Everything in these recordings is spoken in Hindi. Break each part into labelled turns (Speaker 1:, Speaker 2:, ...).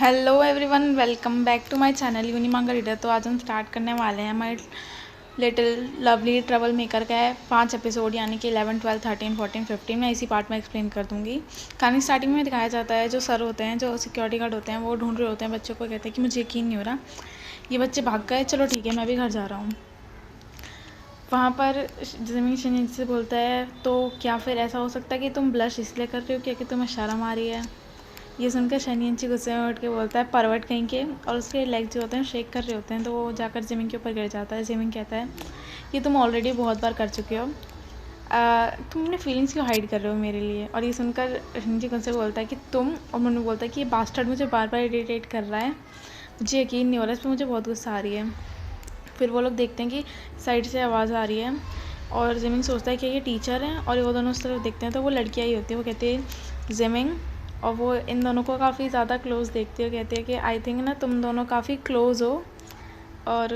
Speaker 1: Hello everyone, welcome back to my channel Unimanga reader. तो आज हम स्टार्ट करने वाले हैं हमारे लिटिल लवली ट्रबल मेकर का है 5 एपिसोड, यानी कि 11, 12, 13, 14, 15 मैं इसी पार्ट में एक्सप्लेन कर दूंगी। कहानी स्टार्टिंग में दिखाया जाता है जो सर होते हैं, जो सिक्योरिटी गार्ड होते हैं, वो ढूंढ रहे होते हैं बच्चों को। कहते हैं कि मुझे यकीन नहीं हो रहा, ये बच्चे भाग गए, चलो ठीक है मैं भी घर जा रहा हूँ। वहाँ पर जमीन शनीन से बोलता है, तो क्या फिर ऐसा हो सकता है कि तुम ब्लश इसलिए कर रहे हो क्योंकि तुम्हें शर्म आ रही है। ये सुनकर शनियंची गुस्से में उठ के बोलता है, परवट कहीं के, और उसके लेग जो होते हैं शेक कर रहे होते हैं, तो वो जाकर ज़मीन के ऊपर गिर जाता है। ज़मीन कहता है कि तुम ऑलरेडी बहुत बार कर चुके हो, तुम अपने फीलिंग्स क्यों हाइड कर रहे हो मेरे लिए। और ये सुनकर शनियंची गुस्से में बोलता है कि तुम, और मनु बोलता है कि ये बास्टर्ड मुझे बार बार इरिटेट कर रहा है, मुझे यकीन नहीं हो रहा, इस पर मुझे बहुत गुस्सा आ रही है। फिर वो लोग देखते हैं कि साइड से आवाज़ आ रही है, और ज़मीन सोचता है कि ये टीचर हैं, और वो दोनों उस तरफ देखते हैं तो वो लड़कियाँ ही होती है। वो कहती है ज़मीन, और वो इन दोनों को काफ़ी ज़्यादा क्लोज़ देखती है। कहती है कि आई थिंक ना तुम दोनों काफ़ी क्लोज़ हो। और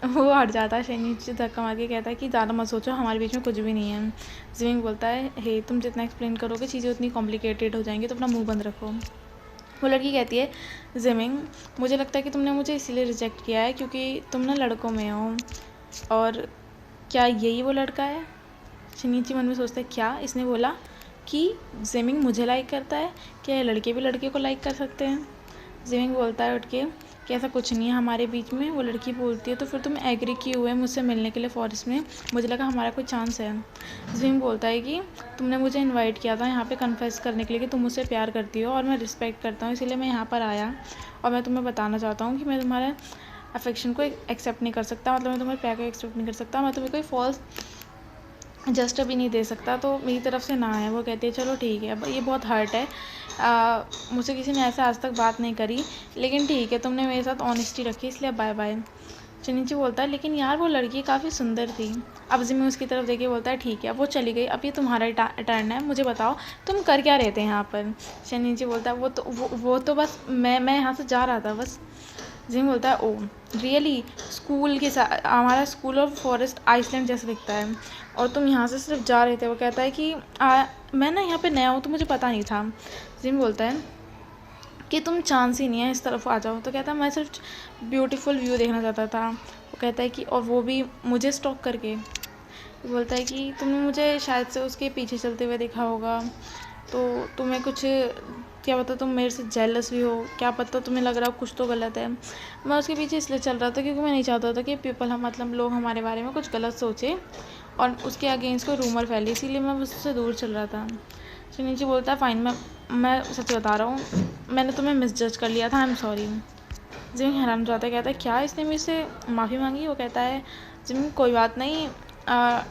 Speaker 1: वो हट जाता है। शनिची धक्का मार के कहता है कि ज़्यादा मत सोचो, हमारे बीच में कुछ भी नहीं है। ज़मीन बोलता है, हे तुम जितना एक्सप्लेन करोगे चीज़ें उतनी कॉम्प्लिकेटेड हो जाएंगी, तो अपना मुँह बंद रखो। वो लड़की कहती है, ज़मीन मुझे लगता है कि तुमने मुझे इसीलिए रिजेक्ट किया है क्योंकि तुम ना लड़कों में हो। और क्या यही वो लड़का है? शनिची मन में सोचता है, क्या इसने बोला कि ज़मीन मुझे लाइक करता है, क्या ये लड़के भी लड़के को लाइक कर सकते हैं? ज़मीन बोलता है उठ के कि ऐसा कुछ नहीं है हमारे बीच में। वो लड़की बोलती है, तो फिर तुम एग्री किए हुए मुझसे मिलने के लिए फॉरेस्ट में, मुझे लगा हमारा कोई चांस है। ज़मीन बोलता है कि तुमने मुझे इनवाइट किया था यहाँ पे कन्फेस करने के लिए कि तुम मुझसे प्यार करती हो और मैं रिस्पेक्ट करता हूँ, इसीलिए मैं यहाँ पर आया। और मैं तुम्हें बताना चाहता हूँ कि मैं तुम्हारे अफेक्शन को एक्सेप्ट नहीं कर सकता, मतलब मैं तुम्हारे प्यार को एक्सेप्ट नहीं कर सकता, मैं तुम्हें कोई फॉल्स जस्ट अभी नहीं दे सकता, तो मेरी तरफ से ना है। वो कहती है चलो ठीक है, अब ये बहुत हर्ट है, मुझसे किसी ने ऐसे आज तक बात नहीं करी, लेकिन ठीक है तुमने मेरे साथ ऑनेस्टी रखी, इसलिए बाय बाय। शनिची बोलता है, लेकिन यार वो लड़की काफ़ी सुंदर थी। अब जिमी उसकी तरफ देखे बोलता है, ठीक है वो चली गई, अब ये तुम्हारा टर्न है, मुझे बताओ तुम कर क्या रहे थे यहाँ पर। शनिची बोलता है, वो तो बस मैं यहाँ से जा रहा था बस। जिम बोलता है, ओ रियली, स्कूल के साथ हमारा स्कूल और फॉरेस्ट आइसलैंड जैसा दिखता है, और तुम यहाँ से सिर्फ जा रहे थे। वो कहता है कि मैं ना यहाँ पे नया हूँ तो मुझे पता नहीं था। जिम बोलता है कि तुम चांस ही नहीं है, इस तरफ आ जाओ। तो कहता है मैं सिर्फ ब्यूटीफुल व्यू देखना चाहता था। वो कहता है कि और वो भी मुझे स्टॉक करके। बोलता है कि तुमने मुझे शायद से उसके पीछे चलते हुए देखा होगा, तो तुम्हें कुछ, क्या पता तुम मेरे से जेलस भी हो, क्या पता तुम्हें लग रहा हो कुछ तो गलत है। मैं उसके पीछे इसलिए चल रहा था क्योंकि मैं नहीं चाहता था कि पीपल हम मतलब लोग हमारे बारे में कुछ गलत सोचे और उसके अगेंस्ट कोई रूमर फैले, इसीलिए मैं उससे दूर चल रहा था। शनिची बोलता है, फाइन, मैं सच बता रहा हूँ, मैंने तुम्हें मिसजज कर लिया था, आई एम सॉरी। जिमी हैरान हो जाता है, कहता है क्या इसने मेरे से माफ़ी मांगी? वो कहता है, जिमी कोई बात नहीं,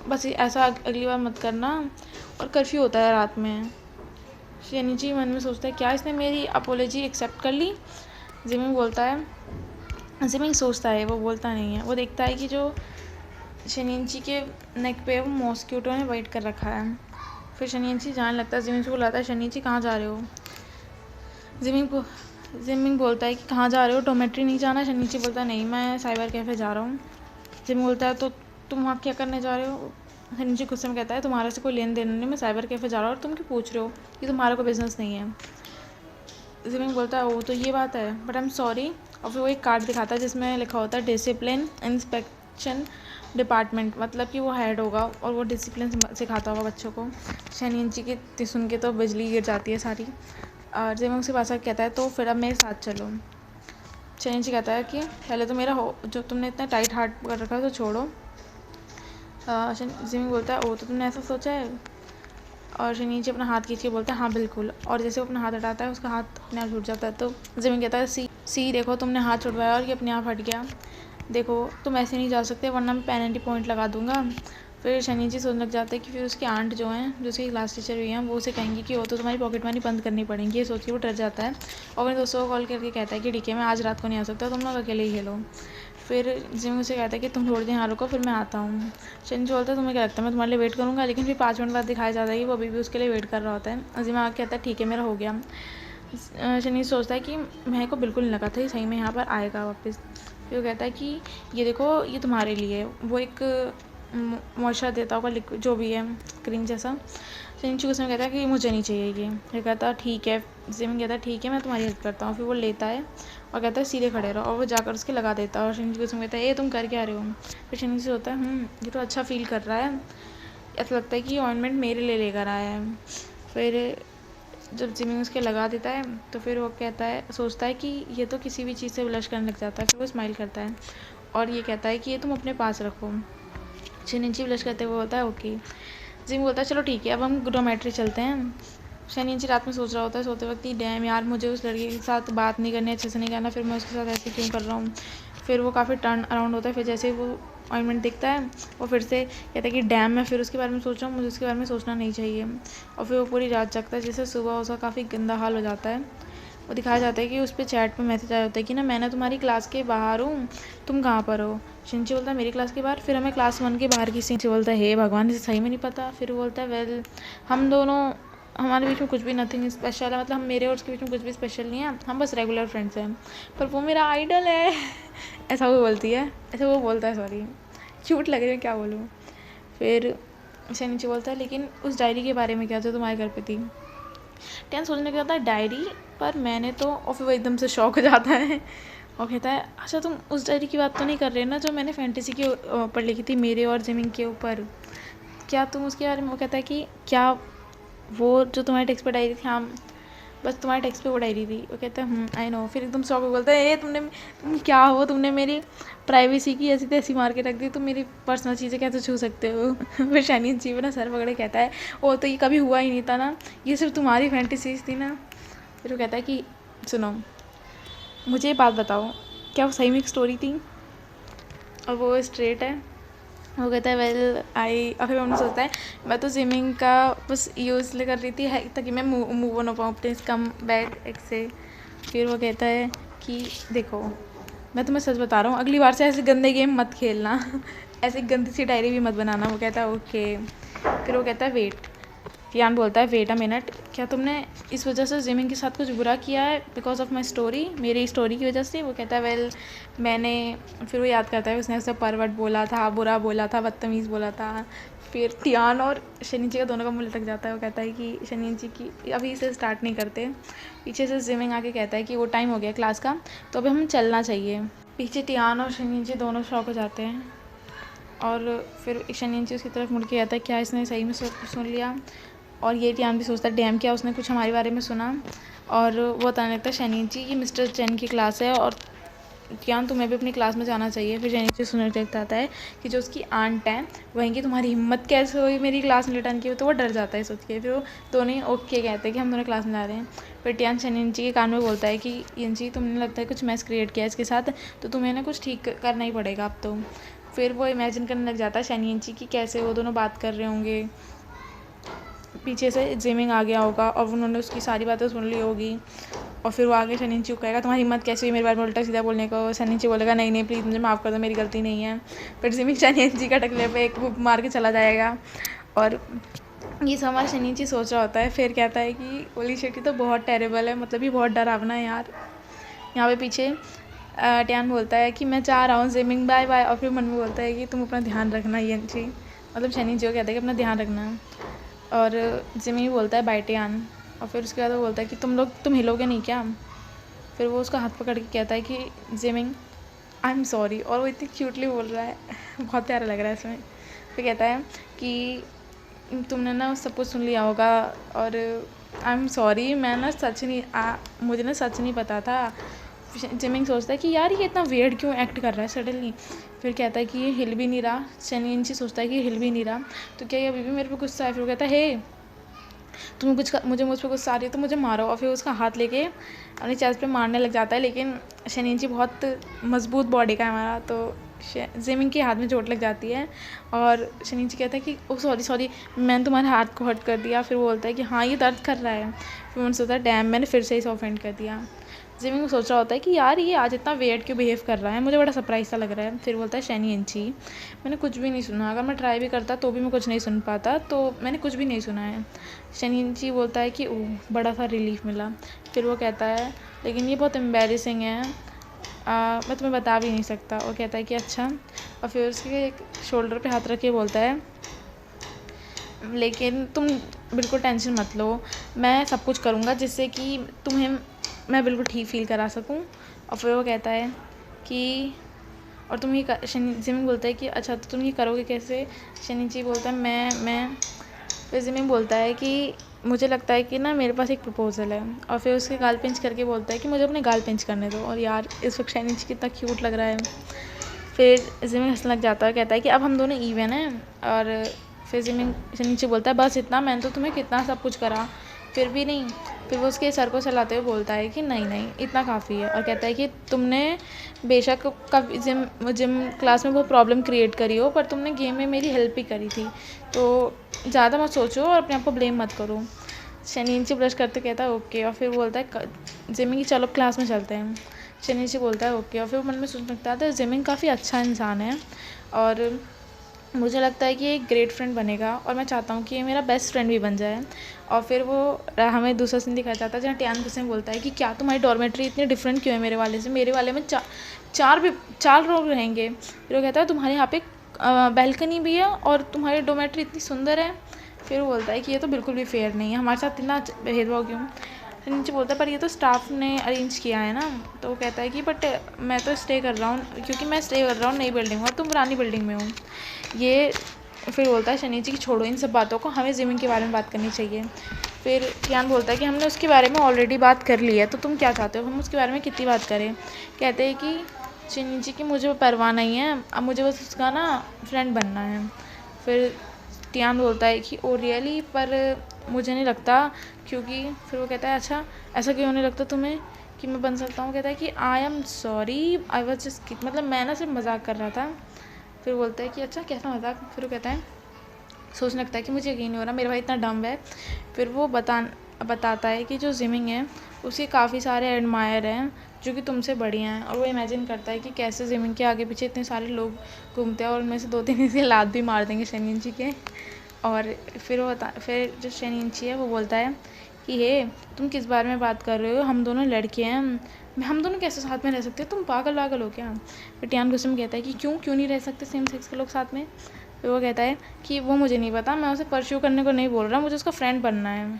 Speaker 1: बस ऐसा अगली बार मत करना, और कर्फ्यू होता है रात में। शनिची मन में सोचता है, क्या इसने मेरी अपोलॉजी एक्सेप्ट कर ली? जिमी बोलता है, जिमी सोचता है, वो बोलता नहीं है। वो देखता है कि जो शनिची के नेक पे वो मॉस्क्यूटो ने वाइट कर रखा है। फिर शनिची जाने लगता है। जिमी से बुलाता है, शनिची कहाँ जा रहे हो? जिमिंग बोलता है कि कहाँ जा रहे हो, डोमेट्री नहीं जाना? शनिची बोलता है, नहीं मैं साइबर कैफ़े जा रहा हूँ। जिमिंग बोलता है, तो तुम वहाँ क्या करने जा रहे हो? शनिची गुस्से में कहता है, तुम्हारे से कोई लेन देन नहीं, मैं साइबर कैफ़े जा रहा हूँ और तुम क्यों पूछ रहे हो, कि तुम्हारा कोई बिजनेस नहीं है। जिमिंग बोलता है, ओ तो ये बात है, बट आई एम सॉरी। और फिर वो एक कार्ड दिखाता है जिसमें लिखा होता है डिसिप्लिन इंस्पेक्शन डिपार्टमेंट, मतलब कि वो हेड होगा और वो डिसिप्लिन सिखाता होगा बच्चों को। शनिची की सुन के तो बिजली गिर जाती है सारी। और जिमिंग उसके पास कहता है, तो फिर अब मेरे साथ चलो। शनिची कहता है कि पहले तो मेरा हो, जो तुमने इतना टाइट हार्ट कर रखा है तो छोड़ो। जिमिंग बोलता है, ओ तो तुमने ऐसा सोचा है? और शनिची अपना हाथ खींच के बोलता है, हाँ बिल्कुल। और जैसे वो अपना हाथ हटाता है उसका हाथ अपने आप छूट जाता है। तो जिमिंग कहता है, सी देखो तुमने हाथ छुड़वाया और ये अपने आप हट गया, देखो तुम ऐसे नहीं जा सकते वरना मैं पेनल्टी पॉइंट लगा दूंगा। फिर शनिची सोचने लग जाता है कि फिर उसकी आंट जो हैं, जो उसकी क्लास टीचर हुई हैं, वो उसे कहेंगी कि वो तो तुम्हारी पॉकेट मनी बंद करनी पड़ेगी। ये सोच के वो डर जाता है और अपने दोस्तों को कॉल करके कहता है कि ठीक है मैं आज रात को नहीं आ सकता, तुम लोग अकेले ही खेलो। फिर जिमी उसे कहता है कि तुम थोड़ी देर यहाँ रुको, फिर मैं आता हूँ। शनिची बोलता है, तुम्हें क्या लगता है मैं तुम्हारे लिए वेट करूँगा? लेकिन फिर 5 मिनट बाद दिखाया जाता है कि वो अभी भी उसके लिए वेट कर रहा होता है। जिमी आके कहता है, ठीक है मेरा हो गया। शनि सोचता है कि मेरे को बिल्कुल नहीं लगा था ये सही में यहाँ पर आएगा वापस। फिर वो कहता है कि ये देखो ये तुम्हारे लिए। वो एक मॉइस्चर देता होगा, लिक्विड जो भी है, क्रीम जैसा। शनिची गुस्से में कहता है कि मुझे नहीं चाहिए ये। फिर कहता ठीक है, जिमिन कहता है ठीक है मैं तुम्हारी हेल्प करता हूँ। फिर वो लेता है और कहता है सीधे खड़े रहो, और वो जाकर उसके लगा देता है। और शनिची गुस्से में कहता है ये तुम कर क्या रहे हो। फिर शनिची होता है ये तो अच्छा फील कर रहा है, ऐसा लगता है कि ये ऑइंटमेंट मेरे लिए लेकर आया है। फिर जब जिमिन उसके लगा देता है तो फिर वो कहता है, सोचता है कि ये तो किसी भी चीज़ से ब्लश करने लग जाता है। फिर वो स्माइल करता है और ये कहता है कि ये तुम अपने पास रखो। शनिची ब्लश करते हुए बोलता है ओके। जिम बोलता है चलो ठीक है अब हम डोमेट्री चलते हैं। शनिची रात में सोच रहा होता है सोते वक्त ही, डैम यार मुझे उस लड़की के साथ बात नहीं करनी, अच्छे से नहीं करना, फिर मैं उसके साथ ऐसे क्यों कर रहा हूँ। फिर वो काफ़ी टर्न अराउंड होता है। फिर जैसे वो ऑइंटमेंट दिखता है वो फिर से कहता है कि डैम मैं फिर उसके बारे में सोच रहा हूँ, मुझे उसके बारे में सोचना नहीं चाहिए। और फिर वो पूरी रात जगता है, जैसे सुबह उसका काफ़ी गंदा हाल हो जाता है। वो दिखाया जाता है कि उस पर चैट पे मैसेज आया होता है कि ना मैं ना तुम्हारी क्लास के बाहर हूँ, तुम कहाँ पर हो। शिंची बोलता है मेरी क्लास के बाहर। फिर हमें क्लास 1 के बाहर की शिंची बोलता है हे भगवान इसे सही में नहीं पता। फिर वो बोलता है वेल हम दोनों, हमारे बीच में कुछ भी नथिंग स्पेशल है, मतलब हम मेरे और उसके बीच में कुछ भी स्पेशल नहीं है, हम बस रेगुलर फ्रेंड्स हैं, पर वो मेरा आइडल है। ऐसा वो बोलती है, ऐसा वो बोलता है, सॉरी क्यूट लग रही है क्या बोलूँ। फिर शनिची बोलता है लेकिन उस डायरी के बारे में क्या जो तुम्हारे घर पे थी। टेन सोचने का था डायरी पर मैंने तो, और फिर वो एकदम से शॉक हो जाता है और कहता है अच्छा तुम उस डायरी की बात तो नहीं कर रहे ना जो मैंने फैंटेसी के ऊपर लिखी थी, मेरे और जिमिन के ऊपर, क्या तुम उसके बारे में। वो कहता है कि क्या वो जो तुम्हारे टेक्स्ट पर डायरी थी, हाँ बस तुम्हारे टेक्स्ट पे वो डायरी थी। वो कहता है आई नो। फिर एकदम शौक बोलता है तुम क्या हो, तुमने मेरी प्राइवेसी की ऐसी तैसी मार के रख दी, तुम मेरी पर्सनल चीज़ें कैसे छू सकते हो। फिर शनि जी ना सर पकड़े कहता है वो तो ये कभी हुआ ही नहीं था ना, ये सिर्फ तुम्हारी फैंटेसीज थी ना। फिर वो कहता है कि सुनो मुझे ये बात बताओ, क्या वो सही में एक स्टोरी थी। और वो स्ट्रेट है। वो कहता है वेल आई, और फिर उन्होंने सोचता है मैं तो जिमिंग का बस यूज़ कर रही थी है ताकि मैं मूव ऑन हो पाऊँ अपने इस कम बैक एक से। फिर वो कहता है कि देखो मैं तुम्हें सच बता रहा हूँ, अगली बार से ऐसे गंदे गेम मत खेलना। ऐसी गंदी सी डायरी भी मत बनाना। वो कहता है ओके। फिर वो कहता है वेट, यान बोलता है वेट अ मिनट, क्या तुमने इस वजह से जिमिंग के साथ कुछ बुरा किया है बिकॉज ऑफ माई स्टोरी, मेरी स्टोरी की वजह से। वो कहता है वेल मैंने, फिर वो याद करता है उसने उसे परवट बोला था, बुरा बोला था, बदतमीज़ बोला था। फिर टियान और शनिची का दोनों का मुँह लटक जाता है। वो कहता है कि शनिची की अभी इसे स्टार्ट नहीं करते। पीछे से जिमिंग आके कहता है कि वो टाइम हो गया क्लास का तो अभी हमें चलना चाहिए। पीछे टियान और शनिची दोनों शॉक हो जाते हैं और फिर शनिची उसकी तरफ मुड़ के कहता है क्या इसने सही में सुन लिया। और ये टियान भी सोचता है डैम क्या उसने कुछ हमारे बारे में सुना। और वो बताने लगता है शनिची ये मिस्टर चैन की क्लास है और टियान तुम्हें भी अपनी क्लास में जाना चाहिए। फिर शनिची सुनने लगता है कि जो उसकी आंट है वहीं की तुम्हारी हिम्मत कैसे हुई मेरी क्लास में रिटर्न की, तो वो डर जाता है सोच के। फिर वो दोनों ही ओके कहते हैं कि हम दोनों क्लास में जा रहे हैं। फिर टियान शनिची के कान में बोलता है कि यंची तुमने लगता है कुछ मैस क्रिएट किया इसके साथ, तो तुम्हें ना कुछ ठीक करना ही पड़ेगा अब तो। फिर वो इमेजिन करने लग जाता है शनिची की कैसे वो दोनों बात कर रहे होंगे, पीछे से जिमिंग आ गया होगा और उन्होंने उसकी सारी बातें सुन ली होगी। और फिर वो आगे शनिची को कहेगा तुम्हारी हिम्मत कैसे हुई मेरे बारे में उल्टा सीधा बोलने को। शनिची बोलेगा नहीं नहीं प्लीज़ मुझे माफ़ कर दो, मेरी गलती नहीं है। फिर जिमिंग शनिची का टकले पे एक वो मार के चला जाएगा और ये सब हमारा शनिची सोच रहा होता है। फिर कहता है कि ओली शेट्टी तो बहुत टेरेबल है, मतलब ये बहुत डरावना है यार। यहाँ पे पीछे टियान बोलता है कि मैं चाह रहा हूँ जिमिंग बाय बाय। और फिर मन में बोलता है कि तुम अपना ध्यान रखना यंची, मतलब शनिची को कहता है कि अपना ध्यान रखना। और जिमिंग बोलता है बाय टियान। और फिर उसके बाद वो बोलता है कि तुम हिलोगे नहीं क्या। फिर वो उसका हाथ पकड़ के कहता है कि जिमिंग आई एम सॉरी, और वो इतनी क्यूटली बोल रहा है बहुत प्यारा लग रहा है इसमें। फिर कहता है कि तुमने ना सब कुछ सुन लिया होगा और आई एम सॉरी, मैं ना सच नहीं मुझे ना सच नहीं पता था। जिमिंग सोचता है कि यार ये इतना वियर्ड क्यों एक्ट कर रहा है सडनली। फिर कहता है कि ये हिल भी नहीं रहा। शनिची सोचता है कि हिल भी नहीं रहा तो क्या ये अभी भी मेरे पे गुस्सा है। फिर वो कहता है हे तुम मुझे मुझ पर गुस्सा आ रही है तो मुझे मारो। और फिर उसका हाथ लेके अपनी चेस्ट पे मारने लग जाता है, लेकिन शनिची बहुत मजबूत बॉडी का है हमारा, तो जिमिंग के हाथ में चोट लग जाती है। और शनिची कहता है कि ओ सॉरी मैंने तुम्हारे हाथ को हर्ट कर दिया। फिर वो बोलता है कि हाँ ये दर्द कर रहा है। फिर मैंने सोचा डैम मैंने फिर से इसे ऑफेंड कर दिया। जिमिंग को सोच रहा होता है कि यार ये आज इतना वेट क्यों बिहेव कर रहा है, मुझे बड़ा सरप्राइज सा लग रहा है। फिर बोलता है शनिची मैंने कुछ भी नहीं सुना, अगर मैं ट्राई भी करता तो भी मैं कुछ नहीं सुन पाता, तो मैंने कुछ भी नहीं सुना है। शनिची बोलता है कि ओह बड़ा सा रिलीफ मिला। फिर वो कहता है लेकिन ये बहुत एम्बेरसिंग है, मैं तुम्हें बता भी नहीं सकता। और कहता है कि अच्छा। और फिर उसके एक शोल्डर पे हाथ रख के बोलता है लेकिन तुम बिल्कुल टेंशन मत लो, मैं सब कुछ करूँगा जिससे कि तुम्हें मैं बिल्कुल ठीक फ़ील करा सकूँ। और फिर वो कहता है कि और तुम ये जिमिन बोलता है कि अच्छा तो तुम ये करोगे कैसे। शनिची बोलता है मैं फिर जिमिन बोलता है कि मुझे लगता है कि ना मेरे पास एक प्रपोज़ल है। और फिर उसके गाल पिंच करके बोलता है कि मुझे अपने गाल पिंच करने दो। और यार इस वक्त शनिची कितना क्यूट लग रहा है। फिर जिमिन हंसने लग जाता है, कहता है कि अब हम दोनों इवन हैं। और फिर जिमिन नीचे बोलता है बस इतना, मैंने तो तुम्हें कितना सब कुछ करा फिर भी नहीं। फिर वो उसके सर को चलाते हुए बोलता है कि नहीं नहीं इतना काफ़ी है। और कहता है कि तुमने बेशक जिम क्लास में बहुत प्रॉब्लम क्रिएट करी हो, पर तुमने गेम में मेरी हेल्प भी करी थी, तो ज़्यादा मत सोचो और अपने आप को ब्लेम मत करो। शनिची ब्रश करते कहता है ओके। और फिर बोलता है जिमिन की चलो क्लास में चलते हैं। शनिची बोलता है ओके। और फिर मन में सोचने लगता है जिमिन काफ़ी अच्छा इंसान है और मुझे लगता है कि ये एक ग्रेट फ्रेंड बनेगा और मैं चाहता हूँ कि ये मेरा बेस्ट फ्रेंड भी बन जाए। और फिर वो हमें दूसरा सीन दिखाया जाता है जहाँ टियान गुस्से में बोलता है कि क्या तुम्हारी डॉर्मेट्री इतनी डिफरेंट क्यों है मेरे वाले से, मेरे वाले में चार लोग रहेंगे। फिर वो कहता है तुम्हारे यहाँ पे बैल्कनी भी है और तुम्हारी डॉर्मेट्री इतनी सुंदर है। फिर वो बोलता है कि ये तो बिल्कुल भी फेयर नहीं है, हमारे साथ इतना भेदभाव क्यों। फिर नीचे बोलता है पर ये तो स्टाफ ने अरेंज किया है ना। तो वो कहता है कि बट मैं तो स्टे कर रहा हूँ क्योंकि मैं स्टे कर रहा हूँ नई बिल्डिंग में और तुम पुरानी बिल्डिंग में हो। ये फिर बोलता है शनिची कि छोड़ो इन सब बातों को, हमें जिमिन के बारे में बात करनी चाहिए। फिर टियान बोलता है कि हमने उसके बारे में ऑलरेडी बात कर ली है, तो तुम क्या चाहते हो हम उसके बारे में कितनी बात करें। कहते हैं कि शनिची की मुझे परवाह नहीं है, अब मुझे बस उसका ना फ्रेंड बनना है। फिर टियान बोलता है कि ओ रियली, पर मुझे नहीं लगता, क्योंकि फिर वो कहता है अच्छा ऐसा क्यों नहीं लगता तुम्हें कि मैं बन सकता हूँ। कहता है कि I am sorry I was just, मतलब मैं ना सिर्फ मजाक कर रहा था। फिर बोलता है कि अच्छा कैसा मजाक। फिर वो कहता है सोचने लगता है कि मुझे यकीन नहीं हो रहा मेरा भाई इतना डम्ब है। फिर वो बताता है कि जो जिमिंग है उसके काफ़ी सारे एडमायर हैं जो कि तुमसे बढ़िया हैं। और वो इमेजिन करता है कि कैसे जिमिंग के आगे पीछे इतने सारे लोग घूमते हैं और उनमें से 2-3 इसे लात भी मार देंगे शनिंची के। और फिर जो शनिंची है वो बोलता है कि हे तुम किस बारे में बात कर रहे हो, हम दोनों लड़के हैं, हम दोनों कैसे साथ में रह सकते हैं, तुम पागल हो क्या। फिर टियान गुस्से में कहता है कि क्यों नहीं रह सकते सेम सेक्स के लोग साथ में। फिर वो कहता है कि वो मुझे नहीं पता, मैं उसे परस्यू करने को नहीं बोल रहा, मुझे उसका फ्रेंड बनना है।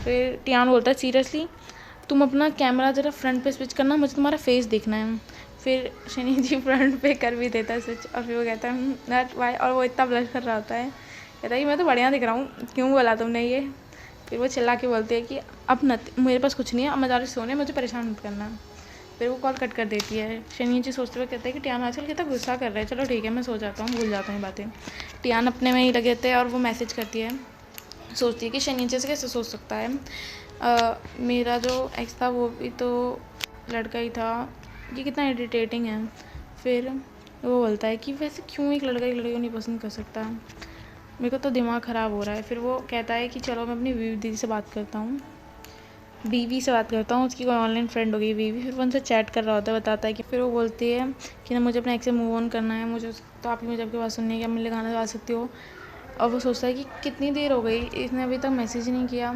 Speaker 1: फिर टियान बोलता है सीरियसली तुम अपना कैमरा ज़रा फ्रंट पे स्विच करना, मुझे तुम्हारा फेस देखना है। फिर शनि जी फ्रंट पे कर भी देता है स्विच। और फिर वो कहता है दैट वाई, और वो इतना ब्लश कर रहा होता है, कहता है कि मैं तो बढ़िया दिख रहा हूँ, क्यों बोला तुमने ये। फिर वो चिल्ला के बोलती है कि अब मेरे पास कुछ नहीं है, अब मैं जा रही सोने, मुझे परेशान मत करना। फिर वो कॉल कट कर देती है। शनि जी सोचते हुए कहते हैं कि टियान आजकल कितना गुस्सा कर रहा है, चलो ठीक है मैं सो जाता हूँ, भूल जाता हूँ बातें। टियान अपने में ही लगे थे और वो मैसेज करती है, सोचती है कि शनि से कैसे सोच सकता है, मेरा जो एक्स था वो भी तो लड़का ही था, ये कितना इरिटेटिंग है। फिर वो बोलता है कि वैसे क्यों एक लड़का एक लड़की को नहीं पसंद कर सकता, मेरे को तो दिमाग ख़राब हो रहा है। फिर वो कहता है कि चलो मैं अपनी दीदी से बात करता हूँ, बीवी से बात करता हूँ, उसकी कोई ऑनलाइन फ्रेंड हो गई बीवी। फिर वो उनसे चैट कर रहा होता है, बताता है कि फिर वो बोलती है कि ना मुझे अपने एक्स से मूव ऑन करना है, मुझे तो आप ही मुझे आपकी बात सुननी है, क्या मिलने गाना गा सकती हो। और वो सोचता है कि कितनी देर हो गई इसने अभी तक मैसेज नहीं किया।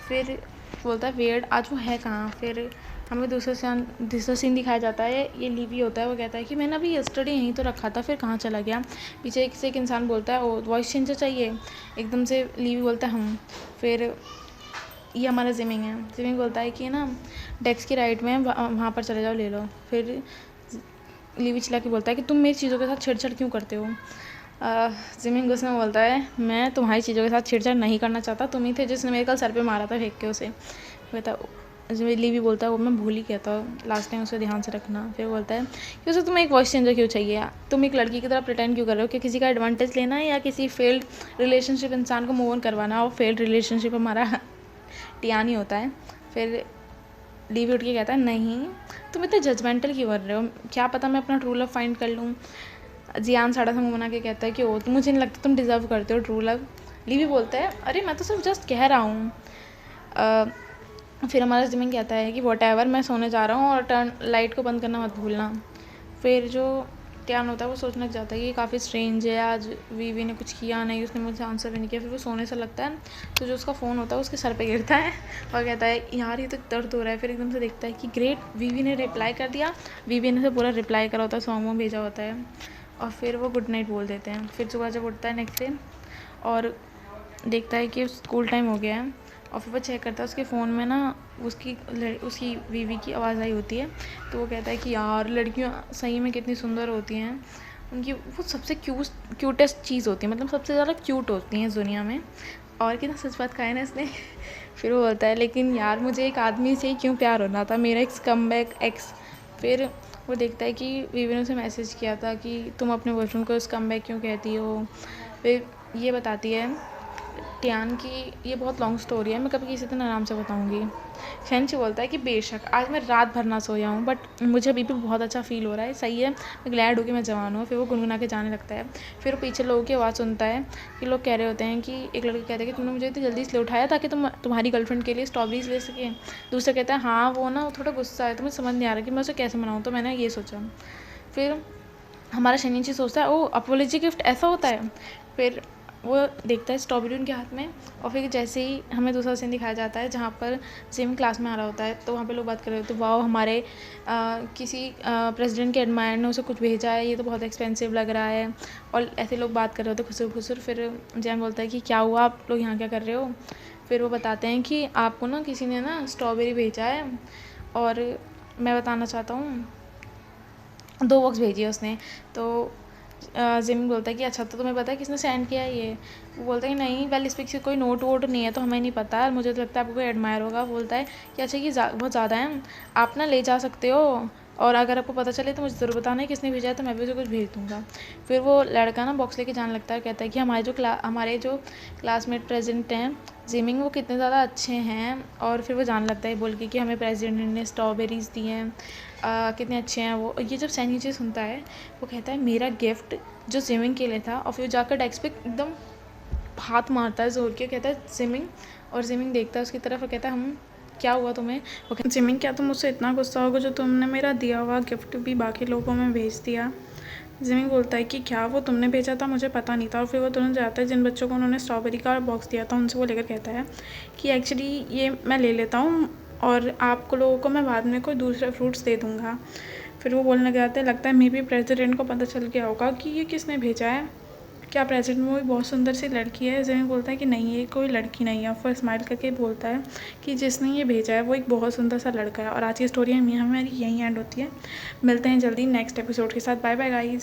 Speaker 1: फिर बोलता है वेड आज वो है कहाँ। फिर हमें दूसरा सीन दिखाया जाता है, ये लीवी होता है, वो कहता है कि मैंने अभी यस्टरडे यहीं तो रखा था, फिर कहाँ चला गया। पीछे से एक इंसान बोलता है ओ वॉइस चेंजर चाहिए, एकदम से लीवी बोलता है हम। फिर ये हमारा जिमिंग है, जिमिंग बोलता है कि ना डेस्क की राइट में वहाँ पर चले जाओ ले लो। फिर लीवी चिल्ला के बोलता है कि तुम मेरी चीज़ों के साथ छेड़छाड़ क्यों करते हो। जिमिंग गुस्से में बोलता है मैं तुम्हारी चीज़ों के साथ छेड़छाड़ नहीं करना चाहता, तुम ही थे जिसने मेरे कल सर पे मारा था फेंक के उसे। बताओ लीवी बोलता है वो मैं भूल ही कहता हूँ, लास्ट टाइम उसे ध्यान से रखना। फिर बोलता है कि उसे तुम्हें एक वॉइस चेंजर क्यों चाहिए, तुम एक लड़की की तरह प्रिटेंड क्यों कर रहे हो कि किसी का एडवांटेज लेना है या किसी फेल्ड रिलेशनशिप इंसान को मूव ऑन करवाना। और फेल्ड रिलेशनशिप हमारा टियान ही होता है। फिर लीवी उठ के कहता है नहीं तुम इतने जजमेंटल क्यों कर रहे हो, क्या पता मैं अपना ट्रू लव फाइंड कर लूँ। जियान साड़ा सा मुँह बना के कहता है कि ओ मुझे नहीं लगता तुम डिज़र्व करते हो ट्रू लव। लीवी बोलता है अरे मैं तो सिर्फ जस्ट कह रहा हूँ। फिर हमारा जिमिंग कहता है कि वॉट एवर मैं सोने जा रहा हूँ और टर्न लाइट को बंद करना मत भूलना। फिर जो टियान होता है वो सोचने लग जाता है कि ये काफ़ी स्ट्रेंज है, आज वीवी ने कुछ किया नहीं, उसने मुझे आंसर भी नहीं किया। फिर वो सोने से लगता है तो जो उसका फ़ोन होता है उसके सर पे गिरता है और कहता है यार ये तो दर्द हो रहा है। फिर एकदम से देखता है कि ग्रेट वीवी ने रिप्लाई कर दिया, वीवी ने से पूरा रिप्लाई करा होता है, सॉन्ग वॉन्ग भेजा होता है और फिर वो गुड नाइट बोल देते हैं। फिर सुबह जब उठता है नेक्स्ट डे और देखता है कि स्कूल टाइम हो गया है और फिर वो चेक करता है उसके फ़ोन में ना उसकी बीवी की आवाज़ आई होती है। तो वो कहता है कि यार लड़कियां सही में कितनी सुंदर होती हैं, उनकी वो सबसे क्यूटेस्ट चीज़ होती है, मतलब सबसे ज़्यादा क्यूट होती हैं इस दुनिया में। और कितना सच बात कहा है ना इसने। फिर वो बोलता है लेकिन यार मुझे एक आदमी से ही क्यों प्यार होना था, मेरा एक कमबैक एक्स। फिर वो देखता है कि बीवी ने उसे मैसेज किया था कि तुम अपने बॉयफ्रेंड को कमबैक क्यों कहती हो। फिर ये बताती है टियान की, ये बहुत लॉन्ग स्टोरी है, मैं कभी किसी दिन आराम से बताऊंगी। शेंची बोलता है कि बेशक आज मैं रात भर ना सोया हूँ बट मुझे अभी भी बहुत अच्छा फील हो रहा है, सही है, मैं ग्लैड हूँ कि मैं जवान हूँ। फिर वो गुनगुना के जाने लगता है। फिर वो पीछे लोगों की आवाज़ सुनता है कि लोग कह रहे होते हैं कि एक लड़का कहता है कि तुमने मुझे इतनी जल्दी इसलिए उठाया ताकि तुम्हारी गर्लफ्रेंड के लिए स्ट्रॉबेरीज ले सके। दूसरा कहता है हाँ वो ना थोड़ा गुस्सा है, तुम्हें समझ नहीं आ रहा कि मैं उसे कैसे मनाऊँ, तो मैंने ये सोचा। फिर हमारा शनिची सोचता है ओ अपोलॉजी गिफ्ट ऐसा होता है। फिर वो देखता है स्ट्रॉबेरी उनके हाथ में। और फिर जैसे ही हमें दूसरा सीन दिखाया जाता है जहाँ पर सेम क्लास में आ रहा होता है, तो वहाँ पे लोग बात कर रहे होते हैं वाह हमारे किसी प्रेसिडेंट के एडमायर ने उसे कुछ भेजा है, ये तो बहुत एक्सपेंसिव लग रहा है। और ऐसे लोग बात कर रहे होते खुसुर खुसुर। फिर जैन बोलता है कि क्या हुआ, आप लोग यहाँ क्या कर रहे हो। फिर वो बताते हैं कि आपको ना किसी ने ना स्ट्रॉबेरी भेजा है और मैं बताना चाहता हूँ, 2 बॉक्स भेजी है उसने। तो जिमिन बोलता है कि अच्छा तो तुम्हें पता है किसने सेंड किया है ये। वो बोलता है कि नहीं वेल इस पे किसी कोई नोट वोट नहीं है तो हमें नहीं पता, मुझे तो लगता है आपको कोई एडमायर होगा। बोलता है कि अच्छा ये बहुत ज़्यादा है, आप ना ले जा सकते हो और अगर आपको पता चले तो मुझे ज़रूर बताना है किसने भेजा है, तो मैं भी उसे कुछ भेज दूँगा। फिर वो लड़का ना बॉक्स लेके जाने लगता है, कहता है कि हमारे जो क्लासमेट प्रेजेंट हैं जिमिंग वो कितने ज़्यादा अच्छे हैं। और फिर वो जाने लगता है बोल के कि हमें प्रेसिडेंट ने स्ट्रॉबेरीज़ दी हैं, कितने अच्छे हैं वो। ये जब सैनिची सुनता है वो कहता है मेरा गिफ्ट जो जिमिंग के लिए था। और फिर जाकर डेस्क पे एकदम हाथ मारता है ज़ोर के, कहता है जिमिंग। और जिमिंग देखता है उसकी तरफ और कहता है हम क्या हुआ तुम्हें। वो कहता है जिमिंग क्या तुम मुझसे इतना गुस्सा होगा जो तुमने मेरा दिया हुआ गिफ्ट भी बाकी लोगों में भेज दिया। जिमिंग बोलता है कि क्या वो तुमने भेजा था, मुझे पता नहीं था। और फिर वो तुरंत जाता है जिन बच्चों को उन्होंने स्ट्रॉबेरी का बॉक्स दिया था उनसे वो लेकर कहता है कि एक्चुअली ये मैं ले लेता हूँ और आपको लोगों को मैं बाद में कोई दूसरे फ्रूट्स दे दूँगा। फिर वो बोलने लग जाते हैं लगता है मे बी प्रेसिडेंट को पता चल गया होगा कि ये किसने भेजा है, क्या प्रेसिडेंट में कोई बहुत सुंदर सी लड़की है। जिमिंग बोलता है कि नहीं ये कोई लड़की नहीं है। फिर स्माइल करके बोलता है कि जिसने ये भेजा है वो एक बहुत सुंदर सा लड़का है। और आज की स्टोरी हमारी यहीं एंड होती है। मिलते हैं जल्दी नेक्स्ट एपिसोड के साथ। Bye bye guys.